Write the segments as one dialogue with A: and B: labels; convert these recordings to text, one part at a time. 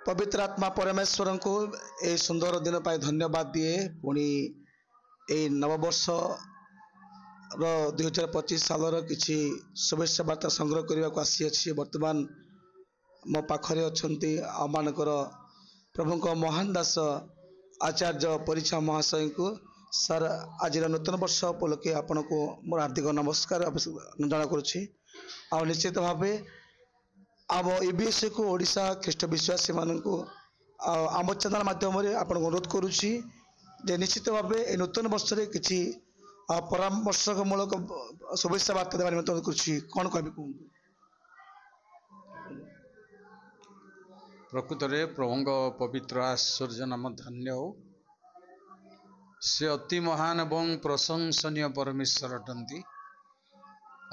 A: पवित्र आत्मा परमेश्वर को ए सुंदर दिन पर धन्यवाद दिए पुणी ए नववर्ष 2025 साल किसी शुभेच्छा वार्ता संग्रह करने को आसी बर्तमान मो पाखरे अच्छी आमर प्रभु को महान दास आचार्य परीक्षा महाशय को सर आज नूतन वर्ष उपलक्षे आपण को मोर हार्दिक नमस्कार जना करुच्ची आ निश्चित भाव आम ईबीएस को ओडिशा ख्रीष्ट विश्वासी मानक आम चैनल माध्यम आपन अनुरोध करुच्ची जे निश्चित भाव नूतन वर्ष किसी परामर्शमूलक शुभेच्छा वार्ता देवा निमंत्रण करुच्ची कौन कह
B: प्रकृत में प्रभु पवित्र आश्चर्य नाम धन्य हो से अति महान एवं प्रशंसनीय परमेश्वर अटंती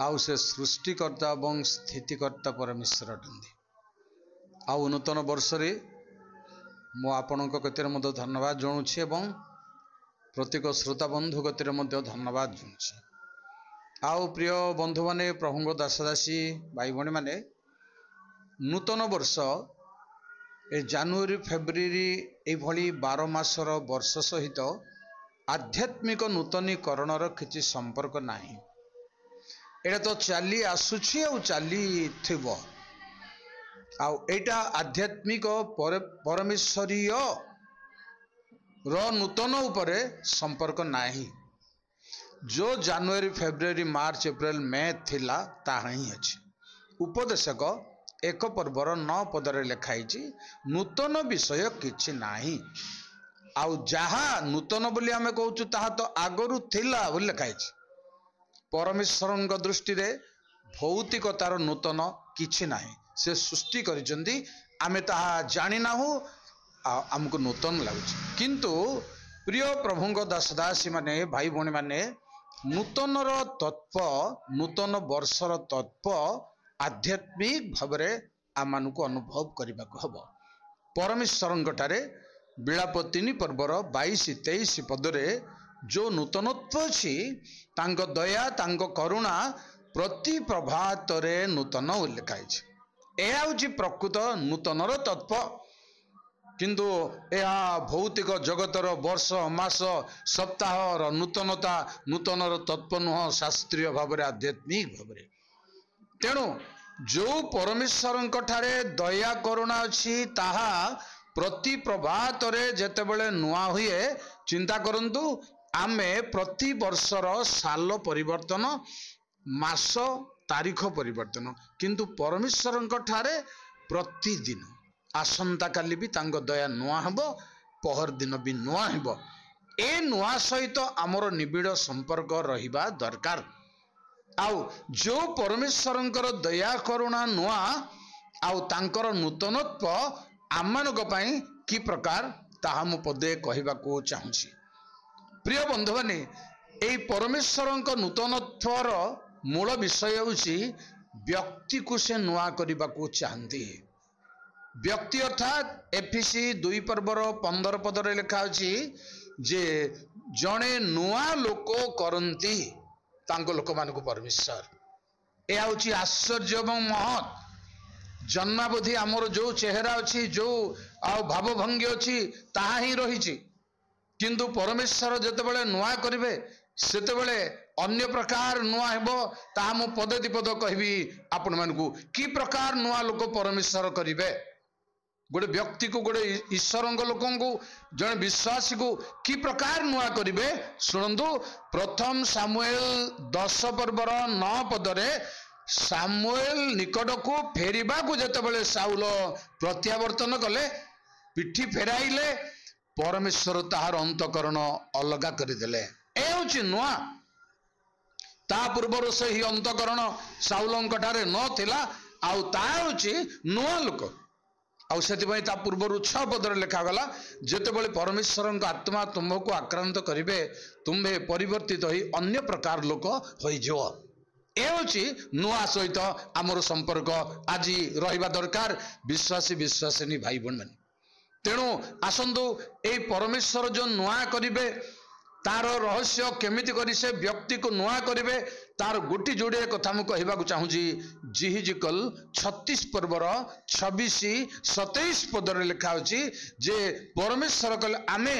B: आउ से सृष्टिकर्ता एवं स्थितिकर्ता परमेश्वर अटंती आउ नूतन वर्ष मु आपण गतिर धन्यवाद जनाऊँगी एवं प्रत्येक श्रोता बंधु गतिर धन्यवाद जनाऊँगी आउ प्रिय बंधु माने प्रभु दासदासी भाई भाई माने नूतन वर्ष ए जानुरी फेब्रुआरी ये 12 मासर वर्ष सहित आध्यात्मिक नूतनीकरणर किसी संपर्क नहीं एटा तो चली आसुछि आ चली थिबो आउटा आध्यात्मिक परमेश्वरीय नूतन उपरे संपर्क नहीं जो January February March April May थिला ताहा ही अछि उपदेशक एक पर्वर 9 पदरे लिखाई नूतन विषय किछि नाही आउ जहा नूतन बोली आमे कहूँ ताहा तो आगरू थिला बोली लिखाई परमेश्वर दृष्टि रे भौतिकतार नूतन किछि नाही से सृष्टि करिसेंती आमे ताहा जानि नाहु आमको नूतन लागुछि किंतु प्रिय प्रभुंग दासदासी माने भाई भौणी माने नूतनर तत्व नूतन वर्षर तत्व आध्यात्मिक भाव आम को अनुभव करने को हम परमेश्वर विलाप 3 पर्वर 22-23 पदरे जो नूतनत्व अच्छी दया करुणा प्रति प्रभात नूतन उल्लेखाई यह हूँ प्रकृत नूतनर तत्व किंतु यह भौतिक जगतर वर्ष मास सप्ताह नूतनता नूतनर तत्व नुह शास्त्रीय भाव आध्यात्मिक भाव तेणु जो परमेश्वर दया करुणा अच्छी ताहा प्रति प्रभात जेतेबेले नुआ हुए चिंता करंतु आमे प्रति वर्षर साल परिवर्तन मास तारीख परिवर्तन किंतु परमेश्वर प्रतिदिन आसंता काली भी तांग दया नुआ हबो पहर दिन भी नुआ हबो ए नुआ सहित आमर निबिड़ संपर्क रहिबा दरकार आउ जो परमेश्वरंकर दया करुणा नुआ आउ तांकर नूतनत्व आमनक पई कि प्रकार ताहा मु पदे कहबा को चाहूची प्रिय बंधु माने एई परमेश्वरंक नूतनत्वर मूल विषय होची व्यक्ति को से नुआ करबा को चाहंती व्यक्ति अर्थात एफिसी 2 पर्वर 15 पदरे लिखा अछि जे जणे नुआ लोक करंती तांको लोक मानक परमेश्वर यह हूँ आश्चर्य एवं महत् जन्मावधि आमर जो चेहरा अच्छी जो भावभंगी अच्छी ताहा ही रही किंतु परमेश्वर जेतेबेले नुआ करिवे सेतेबेले अन्य प्रकार नुआ हेबो ताहा मु पदे दिपद कहबी आपण मानकू कि प्रकार नुआ लोक परमेश्वर करिवे गोटे व्यक्ति को गोटे ईश्वर लोक जड़े विश्वासी को कि प्रकार नुआ करिवे शुणु प्रथम सामुएल 10 पर्वर 9 पदरे सामुएल निकट को फेरिबा को जेतेबेले साउल प्रत्यावर्तन कले पिठी फेराइले परमेश्वर ताहार अंतकरण अलगा करदेले ए होची नुआ ता पूर्वर से ही अंतकरण साउलंक ठारे न थिला आउ ता होची नुआ लोक आउ से पूर्वर 6 पदर लिखागला जितेबले परमेश्वर आत्मा तुम्हें आक्रांत करेंगे तुम्हें परिवर्तित हो अन्य प्रकार लोक हो नुआ सहित आमर संपर्क आज रहा दरकार विश्वासी विश्वासिनी भाई बहन मैंने तेणु आसतु ये परमेश्वर जो नुआ करेंगे तार रहस्य केमिति करी से व्यक्ति को नुआ करेंगे तार गोटी जोड़े कथा मु कहबा को चाहूँगी जिहिजिकल 36 पर्वर 26-27 पदर लिखा होची जे परमेश्वर कहले आमे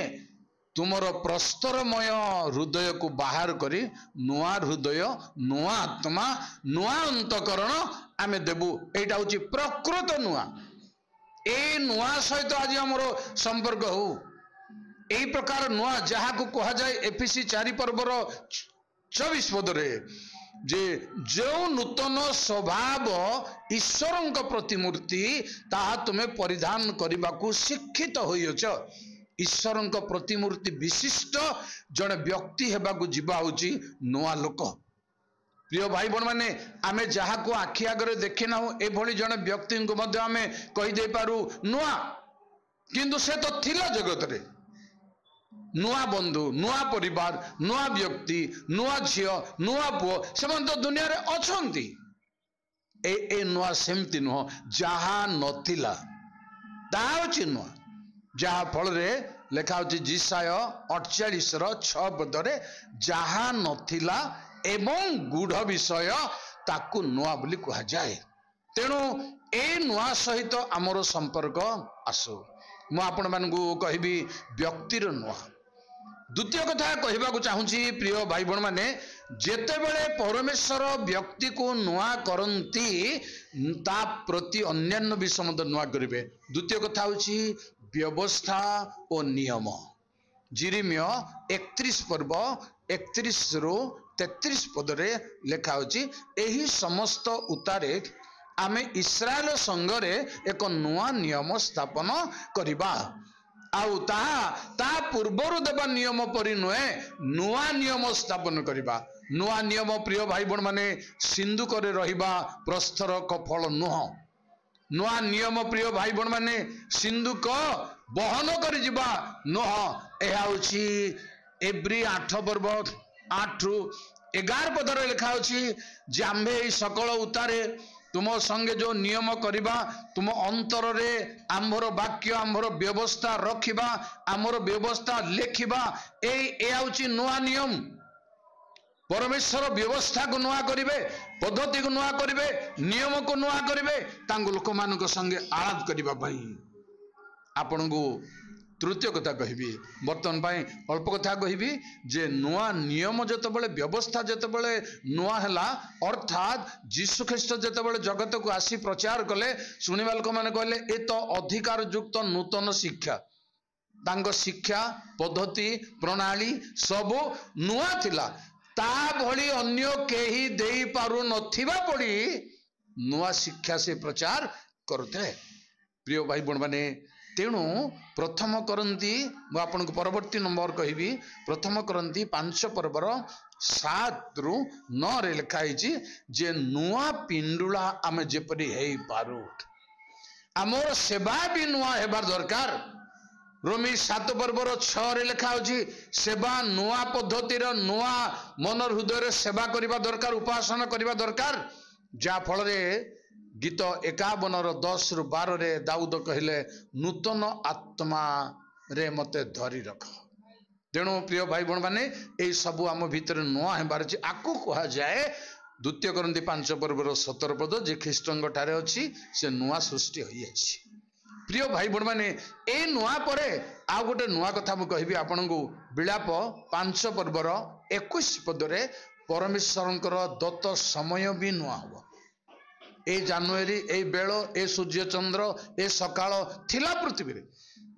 B: तुमर प्रस्तरमय हृदय को बाहर करी नुआ हृदय नुआ आत्मा नुआ अंतकरण आमे देबू। एटा होची प्रकृत नुआ। ए नुआ सहित आज हमरो संपर्क हो एई प्रकार नुआ जहा को कहा जाए एफिसी 4 पर्वर 24 पदरे जे जो नूतन स्वभाव ईश्वर प्रतिमूर्ति ताहा तुम्हें परिधान करने को शिक्षित होइछ। ईश्वर प्रतिमूर्ति विशिष्ट जड़े व्यक्ति हेबाकू जीवा होची नुआ लोक। प्रिय भाई बहन माने आमे जहा को आखि आगरे देखि ना एभली जड़े व्यक्ति को मध्य आमे कहि दे पारू नुआ, किंतु से तो थिला जगत रे नुआ बंधु नुआ परिवार नुआ व्यक्ति नुआ झियो नुआ पुओ से तो दुनिया रे अछंती। ए नुआ सेमती नुह जहा नथिला ताहा होची नुआ। जहा फल रे लेखा होची जिसाय 48:6 पदरे जहा नथिला एवं गूढ़ विषय ताकू नुआ बोली कहा जाए। तेणु ए नुआ सहित आमर संपर्क आसु। मु आपण मानकू कहबी व्यक्तिर नुआ। द्वितीय कथा कहबा चाहूँगी प्रिय भाई बहन माने जेते बेले परमेश्वर व्यक्ति को नुआ करंती ता प्रति अन्यान्य विषय मत नुआ करिवे। द्वितीय कथा होची व्यवस्था और नियम। जिरिमिया 31 पर्व 31-33 पदरे लेखा होची एही समस्त उतारे आमे इस्राएल संघरे एक नुआ नियम स्थापन करिबा। आउ ता पूर्वर देवा नियम परि नुहे नुआ नियम स्थापन करिबा। नुआ नियम प्रिय भाई बहन माने सिंधुक रे रहिबा प्रस्तर कफल नुह। नुआ नियम प्रिय भाई बहन माने सिंधुक बहन कर जिबा नुह। एहा होची एब्री 8 पर्व 8-11 पदर लिखा होची जे आम्भे सकल उतारे तुम संगे जो नियम करिबा तुम अंतर रे आम्भर वाक्य आम्भर व्यवस्था रखिबा आमर व्यवस्था लेखिबा। ए आउची नुआ नियम। परमेश्वर व्यवस्था को नुआ करिवे पद्धति को नुआ करिवे नियम को नुआ करिवे तांगो लोक मानक संगे आलाप करिबा भाई। आपन को तृतीय कथा कहबी बर्तमान पाई अल्प कथा कहबी जे नुआ नियम जतबेले व्यवस्था जतबेले नुआ हला अर्थात जीशु ख्रीष्ट जतबेले जगत को आसी प्रचार कले सुनिबा लोक माने कहले ए तो अधिकार युक्त नूतन शिक्षा तांग शिक्षा पद्धति प्रणाली सब नुआ थिला ता भली अन्य केही देई पारु नथिबा पड़ी नुआ शिक्षा से प्रचार करते। प्रिय भाई बहन माने तेणु प्रथम करंती मु आपन को परवर्ती नंबर कहबी प्रथम करंती 5 पर्वर 7-9 रे लिखा हिची जे नुआ पिंडुला आमे जेपरी हेई पारू आमर सेवा भी नुआ हेबार दरकार। रोमी 7 पर्वर 6 रे लिखा होची सेवा नुआ पद्धति रो नुआ मन हृदय सेवा करिबा दरकार उपासना करिबा दरकार। जा फल रे गीत 51:10-12 रे दाऊद कहले नूतन आत्मा रे मते धरी रख। तेणु प्रिय भाई बहन माने ए सबु आम भितर नुआ हेबार अछि। आकु कहा जाए 2 करंती 5 पर्वर 17 पद जे ख्रीष्टंग ठारे अछि से नुआ सृष्टि होई अछि। प्रिय भाई बहन माने ए नुआ परे आ गोटे नुआ कथा मु कहबी आपन को विलाप 5 पर्वर 21 पद रे परमेश्वरंकर दत्त समय भी नुआ हो। ए जानुआरी ए बेल ए सूर्य चंद्र ए सकाळ थिला पृथ्वी रे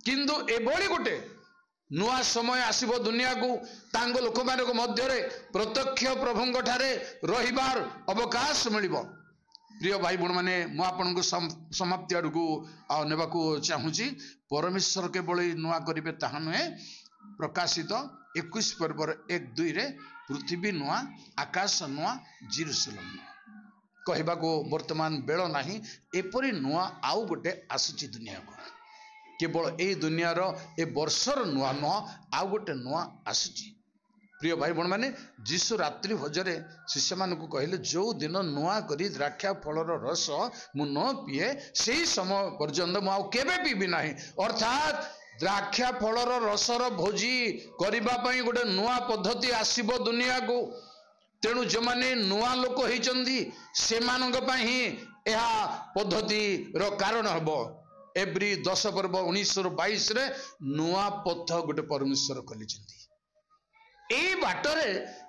B: किंतु एभली गोटे नुआ समय आसीबो दुनिया को तांगो लोक मानक मध्य रे प्रत्यक्ष प्रभुंग ठारे रहिबार अवकाश मिलिबो। प्रिय भाई बहन माने मु आपन को समाप्ति आडू आ नेबाकू चाहूची परमेश्वर केवल नुआ करिवे ताहा नुहे। प्रकाशित 21 पर्वर 1-2 रे पृथ्वी नुआ आकाश नुआ जेरुसलेम नुआ कहबा को वर्तमान बेल नाही एपरी नुआ आउ गोटे आसुची दुनिया को केवल ए दुनिया रो ए वर्षर नुआ न आउ गोटे नुआ आसुची। प्रिय भाई बहन माने जीशु रात्रि भोजरे शिष्य मानकू कहले जो दिन नुआ करी द्राक्षा फलर रस मु न पिए से समय पर्यंत मु आउ केबे पीबी नाही। अर्थात द्राक्षा फलर रसर भोजी करिबा पई गोटे नुआ पद्धति आसीबो दुनिया को। तेणु जो माने नुआ लोक होइचंदी सेमानंग ପାଇଁ ହିଁ ଏହା ପଦ୍ଧତିର କାରଣ ହେବ। एवरी 10 पर्व 1922 रे नुआ पथ गोटे परमेश्वर खोलिचंदी। एई बाटरे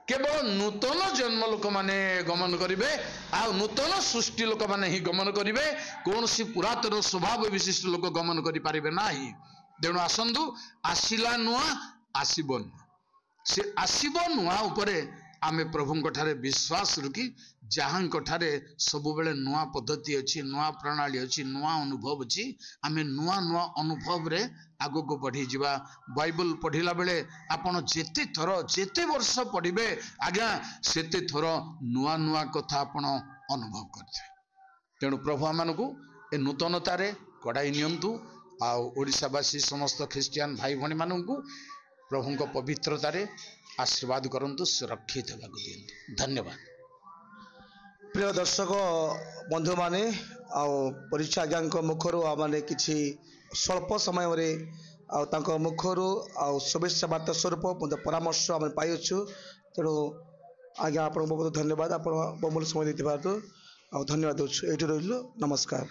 B: केवल नूतन जन्म लोक माने गमन करिवे आ नूतन सृष्टि लोक माने ही गमन करिवे, कोनसी पुरातन स्वभाव विशिष्ट लोक गमन करि पारिबे नाही। तेणु आसंदु आसिला नुआ आसीबन से आसीबो नुआ उपरे आमे प्रभुଙ୍କ ठारे विश्वास रखी जहां ठारे सब बेले नुआ पद्धति अच्छी, नुआ प्रणाली अच्छी, नुआ अनुभव अच्छी, आमे नुआ नुआ अनुभव रे आगो को बढ़ी जीवा। बाइबल पढ़िला बेले आपण जेते थर जेते वर्ष पढ़िबे आज्ञा सेते थर नुआ नुआ कथा आपण अनुभव करथे। तेणु प्रभु आमानकु ए नूतनतारे कड़ाई नियंतु आ ओडिशावासी समस्त ख्रिस्टियन भाई भणी मानकु प्रभुଙ୍କ पवित्रतारे आशीर्वाद करंतु, सुरक्षित हेबाकु दियंतु। धन्यवाद।
A: प्रिय दर्शक बंधु माने परीक्षा आज्ञा मुखर आने कि स्वल्प समय रे मुखर शुभेच्छा वार्ता स्वरूप परामर्श आम पाइछु। तेणु आज्ञा आप बहुत धन्यवाद, आप बहुमूल्य समय देते धन्यवाद। ये रही नमस्कार।